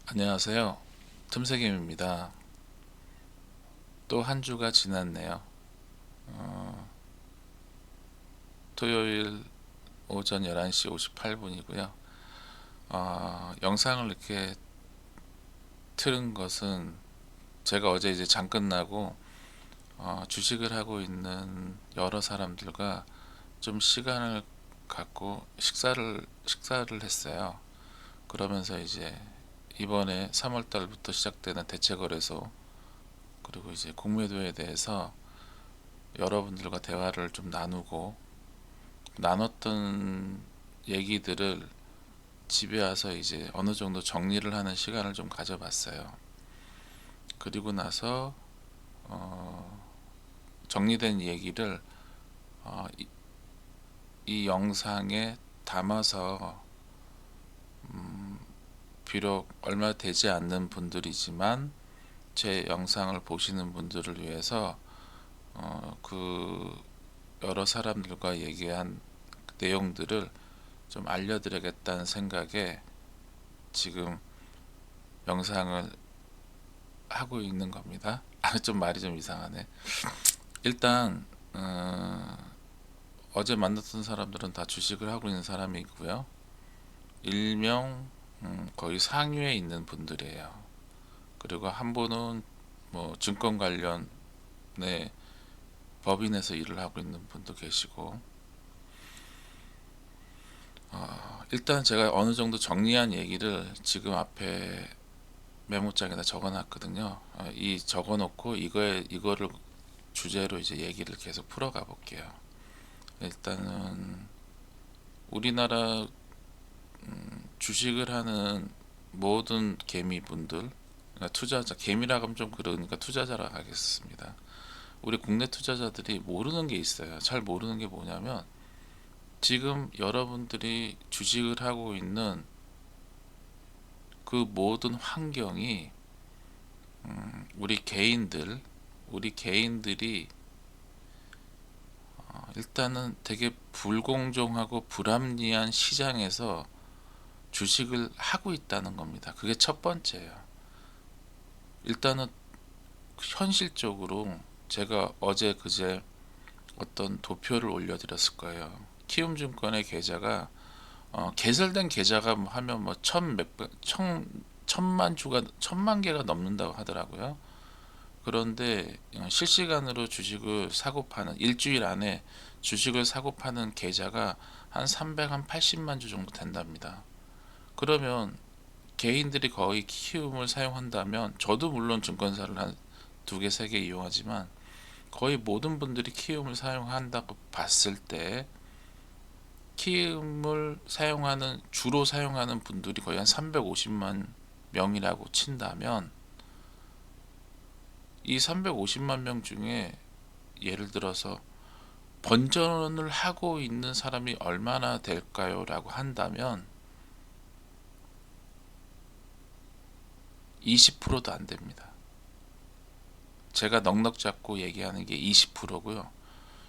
안녕하세요. 틈새김입니다. 또 한 주가 지났네요. 토요일 오전 11시 58분이고요. 영상을 이렇게 틀은 것은 제가 어제 이제 장 끝나고 주식을 하고 있는 여러 사람들과 좀 시간을 갖고 식사를 했어요. 그러면서 이제 이번에 3월 달부터 시작되는 대체거래소 그리고 이제 공매도에 대해서 여러분들과 대화를 좀 나누고 나눴던 얘기들을 집에 와서 이제 어느 정도 정리를 하는 시간을 좀 가져봤어요. 그리고 나서 정리된 얘기를 이 영상에 담아서 비록 얼마 되지 않는 분들이지만 제 영상을 보시는 분들을 위해서 그 여러 사람들과 얘기한 내용들을 좀 알려드리겠다는 생각에 지금 영상을 하고 있는 겁니다. 좀 말이 좀 이상하네. 일단 어제 만났던 사람들은 다 주식을 하고 있는 사람이고요. 일명 거의 상위에 있는 분들이에요. 그리고 한 분은 뭐 증권 관련의 법인에서 일을 하고 있는 분도 계시고, 일단 제가 어느 정도 정리한 얘기를 지금 앞에 메모장에다 적어놨거든요. 이 적어놓고 이거를 주제로 이제 얘기를 계속 풀어가 볼게요. 일단은 우리나라 주식을 하는 모든 개미분들, 그러니까 투자자, 개미라고 하면 좀 그러니까 투자자라 하겠습니다. 우리 국내 투자자들이 모르는 게 있어요. 잘 모르는 게 뭐냐면 지금 여러분들이 주식을 하고 있는 그 모든 환경이 우리 개인들이 일단은 되게 불공정하고 불합리한 시장에서 주식을 하고 있다는 겁니다. 그게 첫 번째예요. 일단은 현실적으로 제가 어제 그제 어떤 도표를 올려드렸을 거예요. 키움증권의 계좌가 개설된 계좌가 하면 뭐 천만 주가 천만 개가 넘는다고 하더라고요. 그런데 실시간으로 주식을 사고 파는 일주일 안에 주식을 사고 파는 계좌가 한 380만 주 정도 된답니다. 그러면 개인들이 거의 키움을 사용한다면 저도 물론 증권사를 한 두 개, 세 개 이용하지만 거의 모든 분들이 키움을 사용한다고 봤을 때 키움을 주로 사용하는 분들이 거의 한 350만 명이라고 친다면 이 350만 명 중에 예를 들어서 번전을 하고 있는 사람이 얼마나 될까요? 라고 한다면 20%도 안 됩니다. 제가 넉넉 잡고 얘기하는 게 20%고요.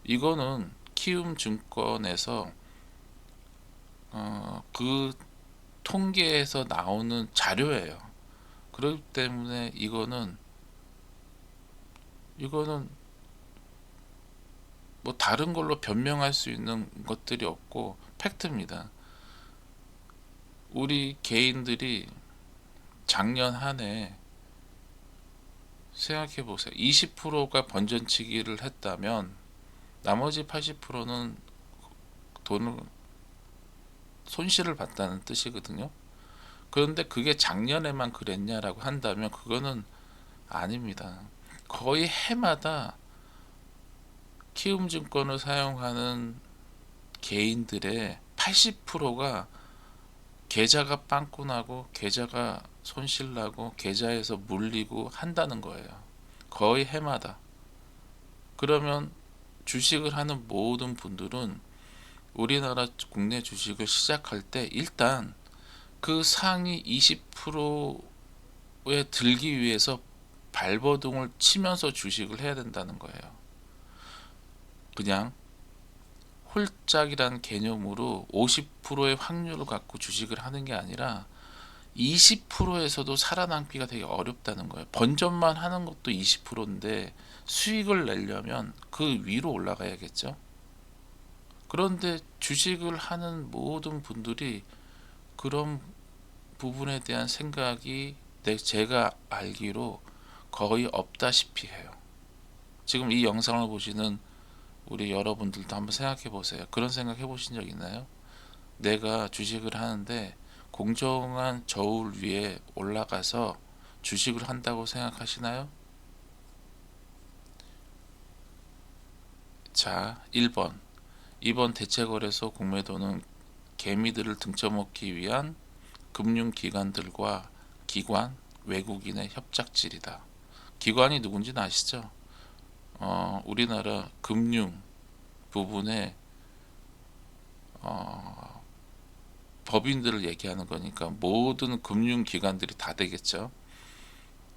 이거는 키움 증권에서 그 통계에서 나오는 자료예요. 그렇기 때문에 이거는 뭐 다른 걸로 변명할 수 있는 것들이 없고 팩트입니다. 우리 개인들이 작년 한 해 생각해 보세요. 20%가 번전치기를 했다면 나머지 80%는 돈을 손실을 봤다는 뜻이거든요. 그런데 그게 작년에만 그랬냐라고 한다면 그거는 아닙니다. 거의 해마다 키움증권을 사용하는 개인들의 80%가 계좌가 빵꾸 나고 계좌가 손실나고 계좌에서 물리고 한다는 거예요. 거의 해마다. 그러면 주식을 하는 모든 분들은 우리나라 국내 주식을 시작할 때 일단 그 상위 20%에 들기 위해서 발버둥을 치면서 주식을 해야 된다는 거예요. 그냥 홀짝이란 개념으로 50%의 확률을 갖고 주식을 하는 게 아니라 20%에서도 살아남기가 되게 어렵다는 거예요. 번전만 하는 것도 20%인데 수익을 내려면 그 위로 올라가야겠죠. 그런데 주식을 하는 모든 분들이 그런 부분에 대한 생각이 제가 알기로 거의 없다시피 해요. 지금 이 영상을 보시는 우리 여러분들도 한번 생각해 보세요. 그런 생각 해보신 적 있나요? 내가 주식을 하는데 공정한 저울 위에 올라가서 주식을 한다고 생각하시나요? 자, 1번. 이번 대체거래소 공매도는 개미들을 등쳐먹기 위한 금융기관들과 기관, 외국인의 협작질이다. 기관이 누군지는 아시죠? 우리나라 금융 부분에 법인들을 얘기하는 거니까 모든 금융기관들이 다 되겠죠.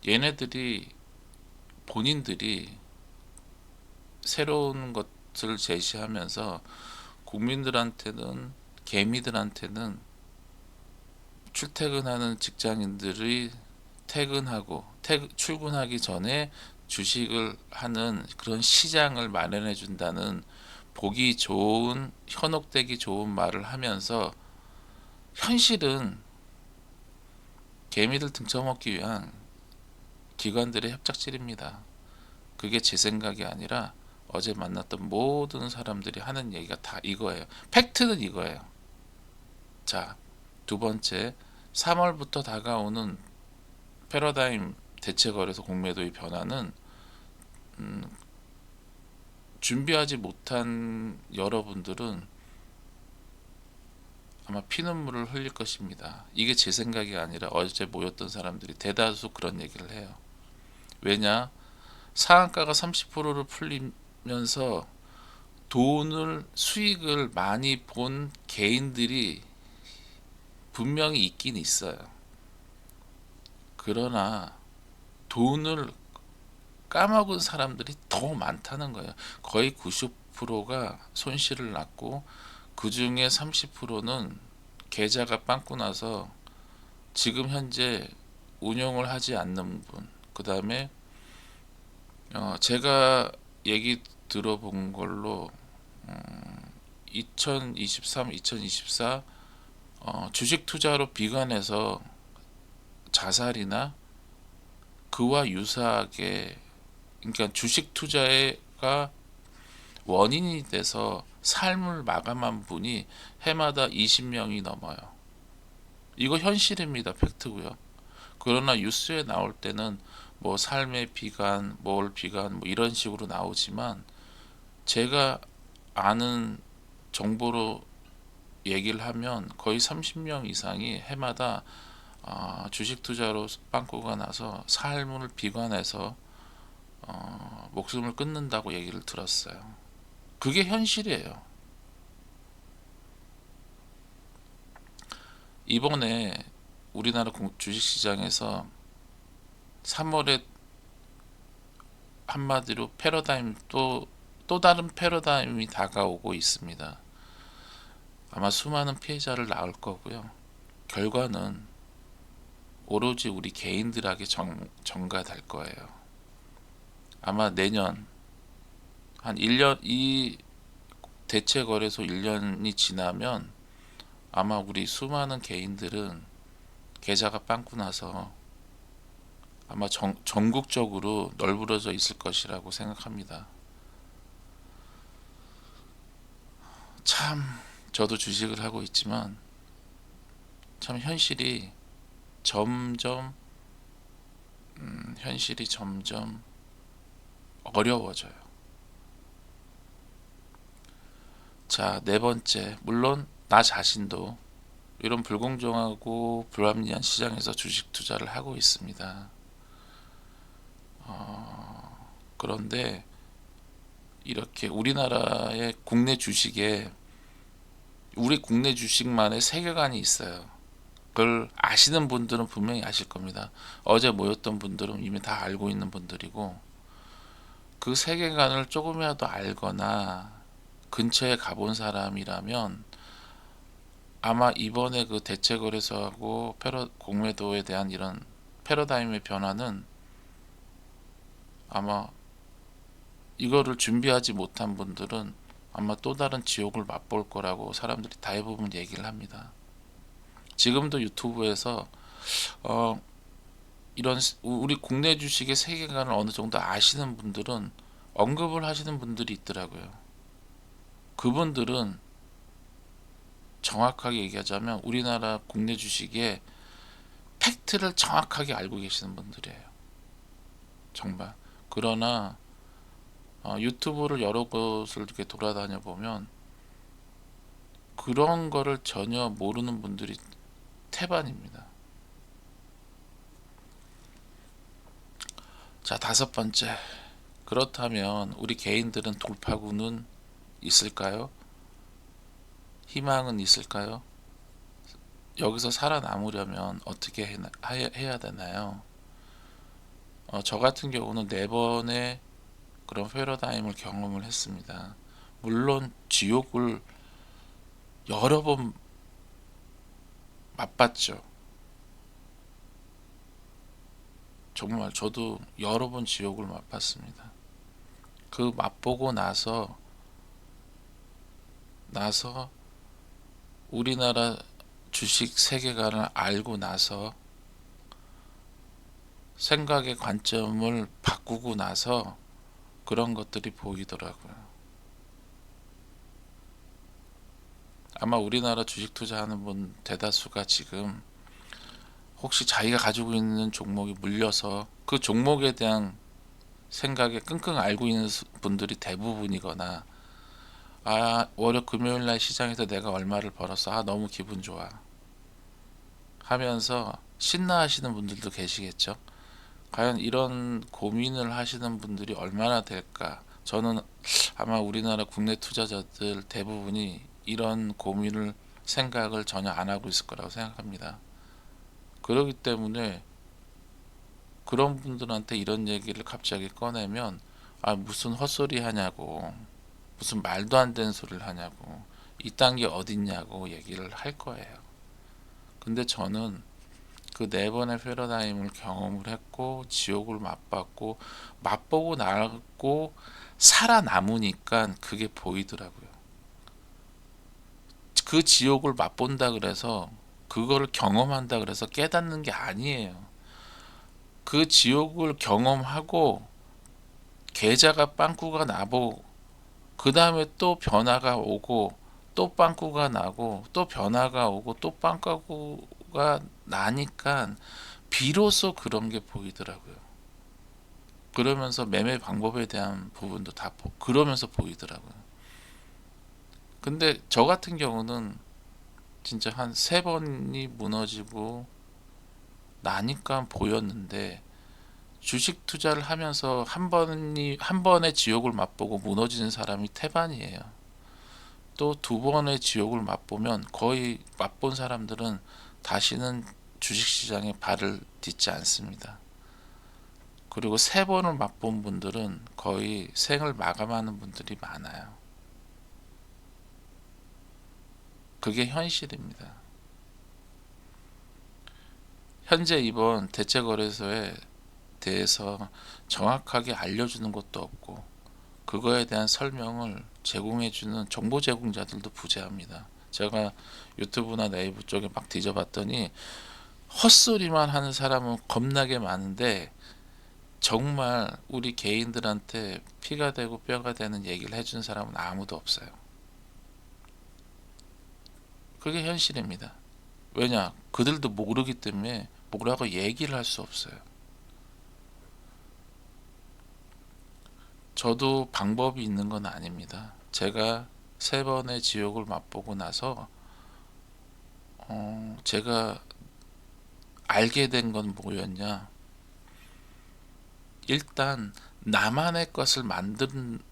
얘네들이 본인들이 새로운 것을 제시하면서 국민들한테는 개미들한테는 출퇴근하는 직장인들이 퇴근하고 출근하기 전에 주식을 하는 그런 시장을 마련해 준다는 보기 좋은 현혹되기 좋은 말을 하면서 현실은 개미들 등쳐먹기 위한 기관들의 협작질입니다. 그게 제 생각이 아니라 어제 만났던 모든 사람들이 하는 얘기가 다 이거예요. 팩트는 이거예요. 자, 두 번째, 3월부터 다가오는 패러다임 대체거래소 공매도의 변화는 준비하지 못한 여러분들은 아마 피눈물을 흘릴 것입니다. 이게 제 생각이 아니라 어제 모였던 사람들이 대다수 그런 얘기를 해요. 왜냐? 상한가가 30%를 풀리면서 수익을 많이 본 개인들이 분명히 있긴 있어요. 그러나 돈을 까먹은 사람들이 더 많다는 거예요. 거의 90%가 손실을 났고 그 중에 30%는 계좌가 빵꾸 나서 지금 현재 운영을 하지 않는 분, 그 다음에 제가 얘기 들어본 걸로 2023, 2024 주식 투자로 비관해서 자살이나 그와 유사하게, 그러니까 주식 투자가 원인이 돼서 삶을 마감한 분이 해마다 20명이 넘어요. 이거 현실입니다. 팩트고요. 그러나 뉴스에 나올 때는 뭐 삶의 비관, 뭘 비관, 뭐 이런 식으로 나오지만 제가 아는 정보로 얘기를 하면 거의 30명 이상이 해마다 주식 투자로 빵꾸가 나서 삶을 비관해서 목숨을 끊는다고 얘기를 들었어요. 그게 현실이에요. 이번에 우리나라 주식시장에서 3월에 한마디로 패러다임, 또 다른 패러다임이 다가오고 있습니다. 아마 수많은 피해자를 낳을 거고요. 결과는 오로지 우리 개인들에게 전가될 거예요. 아마 내년 한 1년, 이 대체 거래소 1년이 지나면 아마 우리 수많은 개인들은 계좌가 빵꾸 나서 아마 전국적으로 널브러져 있을 것이라고 생각합니다. 참 저도 주식을 하고 있지만 참 현실이 점점 어려워져요. 자, 네 번째, 물론 나 자신도 이런 불공정하고 불합리한 시장에서 주식 투자를 하고 있습니다. 그런데 이렇게 우리나라의 국내 주식에 우리 국내 주식만의 세계관이 있어요. 그걸 아시는 분들은 분명히 아실 겁니다. 어제 모였던 분들은 이미 다 알고 있는 분들이고, 그 세계관을 조금이라도 알거나 근처에 가본 사람이라면 아마 이번에 그 대체거래소하고 공매도에 대한 이런 패러다임의 변화는 아마 이거를 준비하지 못한 분들은 아마 또 다른 지옥을 맛볼 거라고 사람들이 대부분 얘기를 합니다. 지금도 유튜브에서 이런 우리 국내 주식의 세계관을 어느 정도 아시는 분들은 언급을 하시는 분들이 있더라고요. 그분들은 정확하게 얘기하자면 우리나라 국내 주식의 팩트를 정확하게 알고 계시는 분들이에요. 정말. 그러나 유튜브를 여러 곳을 이렇게 돌아다녀 보면 그런 거를 전혀 모르는 분들이 태반입니다. 자, 다섯 번째. 그렇다면 우리 개인들은 돌파구는 있을까요? 희망은 있을까요? 여기서 살아남으려면 어떻게 해야 되나요? 저 같은 경우는 네 번의 그런 패러다임을 경험을 했습니다. 물론 지옥을 여러 번 맛봤죠. 정말 저도 여러 번 지옥을 맛봤습니다. 그 맛보고 나서 우리나라 주식 세계관을 알고 나서 생각의 관점을 바꾸고 나서 그런 것들이 보이더라고요. 아마 우리나라 주식 투자하는 분 대다수가 지금 혹시 자기가 가지고 있는 종목이 물려서 그 종목에 대한 생각에 끙끙 앓고 있는 분들이 대부분이거나 월요 금요일 날 시장에서 내가 얼마를 벌었어, 너무 기분 좋아 하면서 신나하시는 분들도 계시겠죠. 과연 이런 고민을 하시는 분들이 얼마나 될까. 저는 아마 우리나라 국내 투자자들 대부분이 이런 생각을 전혀 안 하고 있을 거라고 생각합니다. 그렇기 때문에 그런 분들한테 이런 얘기를 갑자기 꺼내면 무슨 헛소리 하냐고, 무슨 말도 안 되는 소리를 하냐고, 이딴 게 어딨냐고 얘기를 할 거예요. 근데 저는 그 네 번의 패러다임을 경험을 했고 지옥을 맛보고 나고 살아남으니까 그게 보이더라고요. 그 지옥을 맛본다 그래서 그거를 경험한다 그래서 깨닫는 게 아니에요. 그 지옥을 경험하고 계좌가 빵꾸가 나고 그 다음에 또 변화가 오고 또 빵꾸가 나고 또 변화가 오고 또 빵꾸가 나니까 비로소 그런 게 보이더라고요. 그러면서 매매 방법에 대한 부분도 다 그러면서 보이더라고요. 근데 저 같은 경우는 진짜 한 세 번이 무너지고 나니까 보였는데, 주식 투자를 하면서 한 번의 지옥을 맛보고 무너지는 사람이 태반이에요. 또 두 번의 지옥을 맛보면 거의 맛본 사람들은 다시는 주식시장에 발을 딛지 않습니다. 그리고 세 번을 맛본 분들은 거의 생을 마감하는 분들이 많아요. 그게 현실입니다. 현재 이번 대체거래소에 대해서 정확하게 알려주는 것도 없고 그거에 대한 설명을 제공해주는 정보 제공자들도 부재합니다. 제가 유튜브나 네이버 쪽에 막 뒤져봤더니 헛소리만 하는 사람은 겁나게 많은데 정말 우리 개인들한테 피가 되고 뼈가 되는 얘기를 해준 사람은 아무도 없어요. 그게 현실입니다. 왜냐? 그들도 모르기 때문에 뭐라고 얘기를 할 수 없어요. 저도 방법이 있는 건 아닙니다. 제가 세 번의 지옥을 맛보고 나서 제가 알게 된 건 뭐였냐? 일단 나만의 것을 만들어야지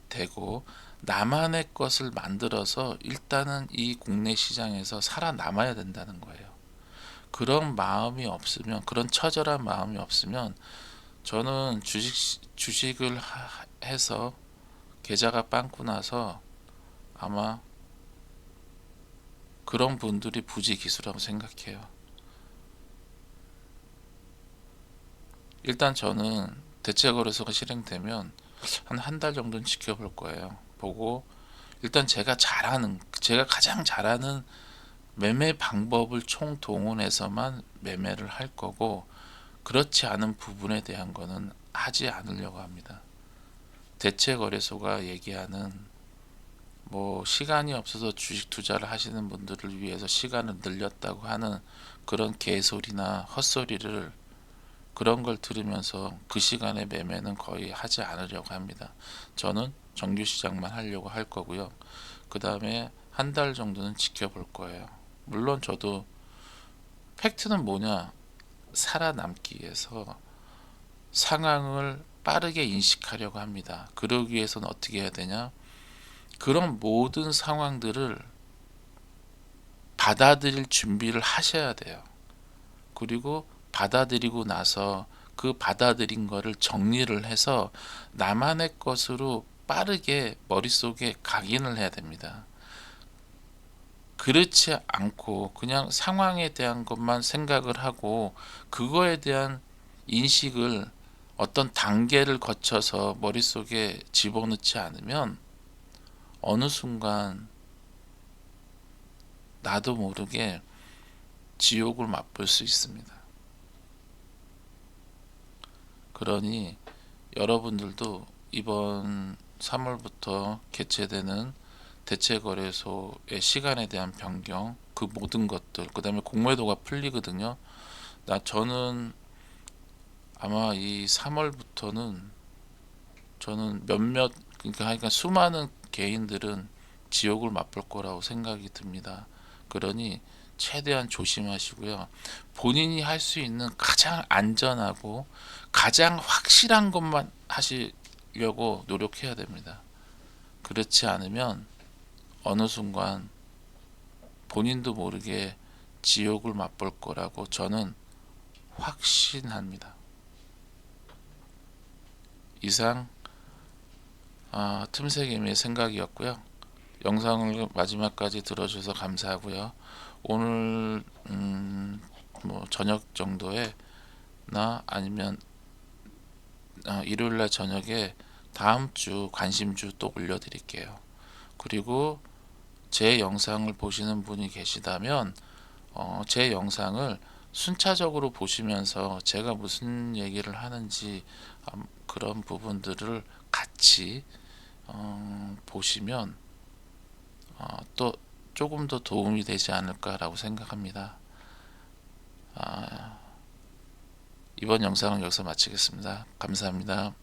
되고 나만의 것을 만들어서 일단은 이 국내 시장에서 살아남아야 된다는 거예요. 그런 마음이 없으면, 그런 처절한 마음이 없으면 저는 주식을 해서 계좌가 빵꾸 나서 아마 그런 분들이 부지기수라고 생각해요. 일단 저는 대체거래소가 실행되면 한 달 정도는 지켜볼 거예요. 보고 일단 제가 가장 잘하는 매매 방법을 총동원해서만 매매를 할 거고, 그렇지 않은 부분에 대한 거는 하지 않으려고 합니다. 대체거래소가 얘기하는 뭐 시간이 없어서 주식 투자를 하시는 분들을 위해서 시간을 늘렸다고 하는 그런 개소리나 헛소리를, 그런 걸 들으면서 그 시간에 매매는 거의 하지 않으려고 합니다. 저는 정규 시장만 하려고 할 거고요. 그 다음에 한 달 정도는 지켜볼 거예요. 물론 저도 팩트는 뭐냐, 살아남기 위해서 상황을 빠르게 인식하려고 합니다. 그러기 위해서는 어떻게 해야 되냐, 그런 모든 상황들을 받아들일 준비를 하셔야 돼요. 그리고 받아들이고 나서 그 받아들인 거를 정리를 해서 나만의 것으로 빠르게 머릿속에 각인을 해야 됩니다. 그렇지 않고 그냥 상황에 대한 것만 생각을 하고 그거에 대한 인식을 어떤 단계를 거쳐서 머릿속에 집어넣지 않으면 어느 순간 나도 모르게 지옥을 맛볼 수 있습니다. 그러니 여러분들도 이번 3월부터 개최되는 대체거래소의 시간에 대한 변경, 그 모든 것들, 그 다음에 공매도가 풀리거든요. 저는 아마 이 3월부터는 저는 그러니까 수많은 개인들은 지옥을 맛볼 거라고 생각이 듭니다. 그러니 최대한 조심하시고요. 본인이 할 수 있는 가장 안전하고 가장 확실한 것만 하시려고 노력해야 됩니다. 그렇지 않으면 어느 순간 본인도 모르게 지옥을 맛볼 거라고 저는 확신합니다. 이상 틈새개미의 생각이었고요. 영상을 마지막까지 들어주셔서 감사하고요. 오늘 뭐 저녁 정도에 나 아니면 일요일날 저녁에 다음 주 관심주 또 올려드릴게요. 그리고 제 영상을 보시는 분이 계시다면 제 영상을 순차적으로 보시면서 제가 무슨 얘기를 하는지 그런 부분들을 같이 보시면 또 조금 더 도움이 되지 않을까라고 생각합니다. 이번 영상은 여기서 마치겠습니다. 감사합니다.